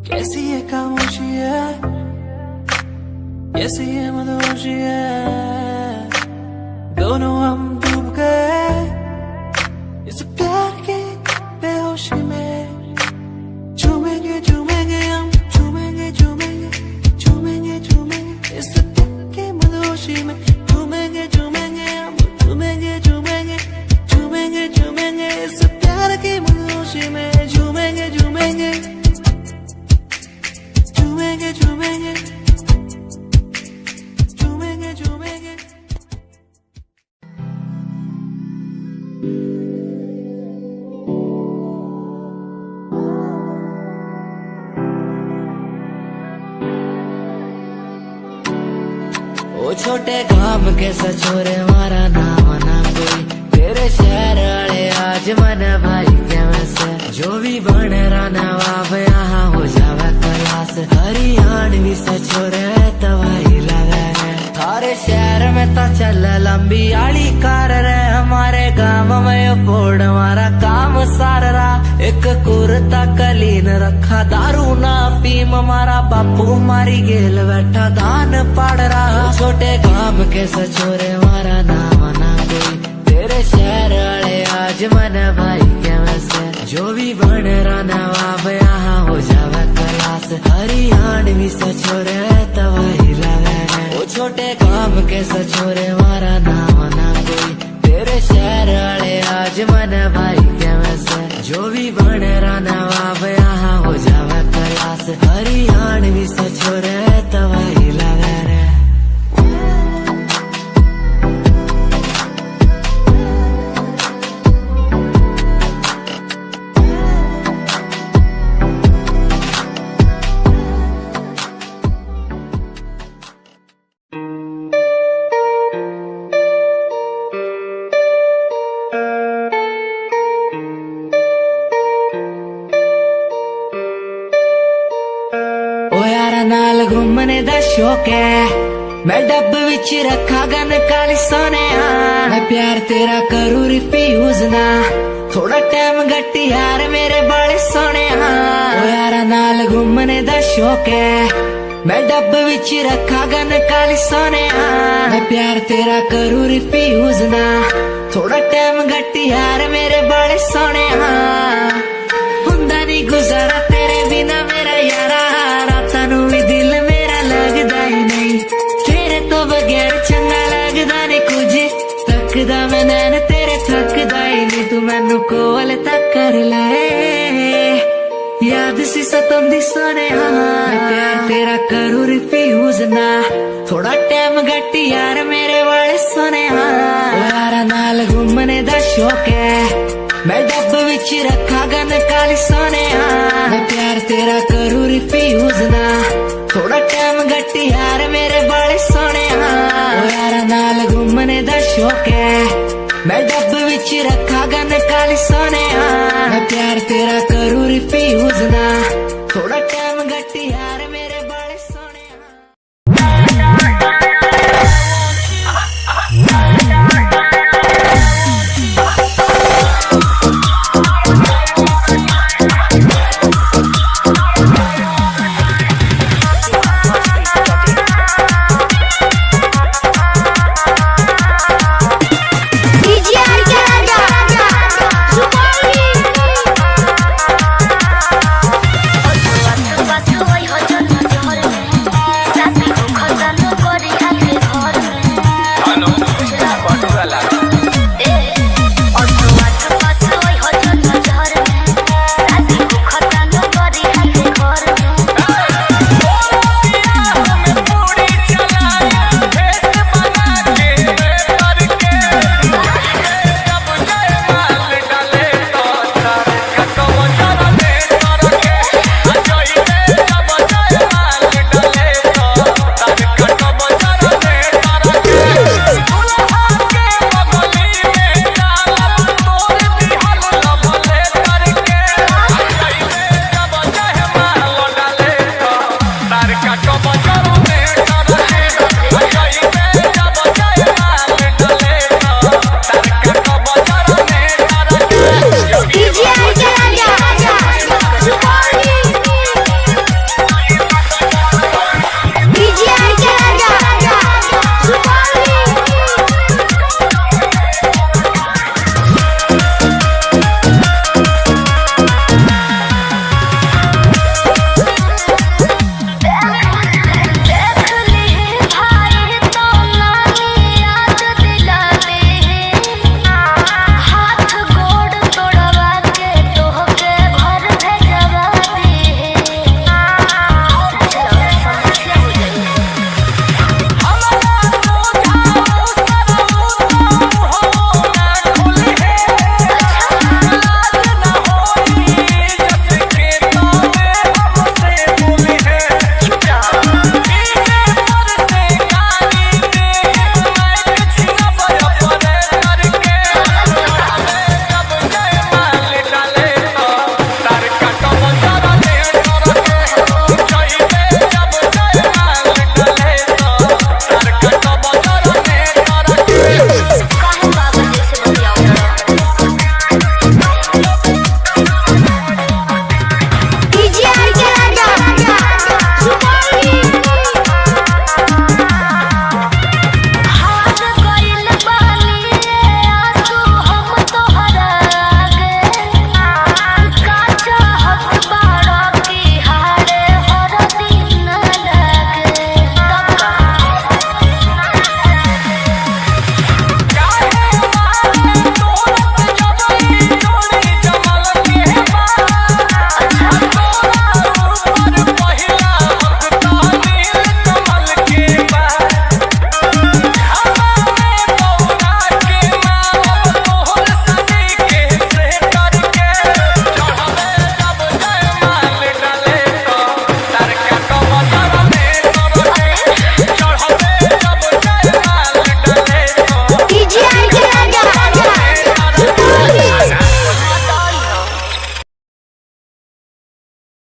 [SPEAKER 6] कैसी ये खामोशी है, कैसी ये मदहोशी है। दोनों हम डूब गए इस प्यार के बेहोशी में। झूमेंगे झूमेंगे हम, झूमेंगे झूमेंगे झूमेंगे झूमेंगे इस प्यार के मदहोशी में। झूमेंगे झूमेंगे हम, झूमेंगे झूमेंगे झूमेंगे झूमेंगे इस प्यार के मदहोशी में। झूमेंगे झूमेंगे झूमेंगे झूमेंगे झूमेंगे झूमेंगे।
[SPEAKER 7] ओ छोटे काम के सचोरे मारा नाम ना कोई, तेरे शहर वाले आज मन भाई क्या वैसे। जो भी बन रहा नवाब यहाँ हो जावे क्लास, हरियाणवी सचोरे तवाही लगे। थारे शहर में ता चल लंबी आड़ी कार रे, हमारे गांव में फोड़ हमारा काम सार रहा। एक कुर्ता कलीन रखा, दारू ना फीम हमारा बापू मारी गेल बैठा दान पाड़ रहा। छोटे काम के सचोरे मारा नाम ना कोई, तेरे शहर वाले आज मन भाई क्या वैसे। जो भी बन रहा नवाब यहाँ हो जावे क्लास, हरियाणवी सचोरे तवाही लगे। वो छोटे काम के सचोरे मारा नाम ना कोई, तेरे शहर वाले आज मन भाई क्या वैसे। जो भी बन रहा नवाब यहाँ हो जावे क्लास, हरियाणवी सचोरे तवाही लगे रे।
[SPEAKER 6] नाल घूमने दा शौक है, मैं डब विच रखा गन काली सोने। मैं प्यार तेरा करूँ रिफ्यूज ना, थोड़ा टाइम घट यार मेरे बड़े सोने। ओ यारा नाल घूमने दा शौक है, मैं डब विच रखा गन काली सोने। मैं प्यार तेरा करूँ रिफ्यूज ना, थोड़ा टाइम घट यार मेरे बड़े सोने। हुंदा नहीं गुजारा तेरे बिना मेरा यारा, रातां नूं भी दिल मेरा लगदा ही नहीं, तेरे तो बगैर चंगा लगदा नहीं कुछ, तकदा मैं नैन तेरे थकदा ही नहीं, तू मैनू कोल तक कर ले, याद सी सतंदी सोने। मैं प्यार तेरा करूँ रिफ्यूज ना, थोड़ा टाइम घट यार मेरे वाले सोने। यारा नाल घूमने दा शौक है, मैं डब विच रखा गन काली सोने। मैं प्यार तेरा करूँ रिफ्यूज ना, थोड़ा टाइम घट यार मेरे बड़े सोने। यारा नाल घूमने दा शौक है, मैं डब विच रखा गन काली सोने। मैं प्यार तेरा करूँ रिफ्यूज ना, थोड़ा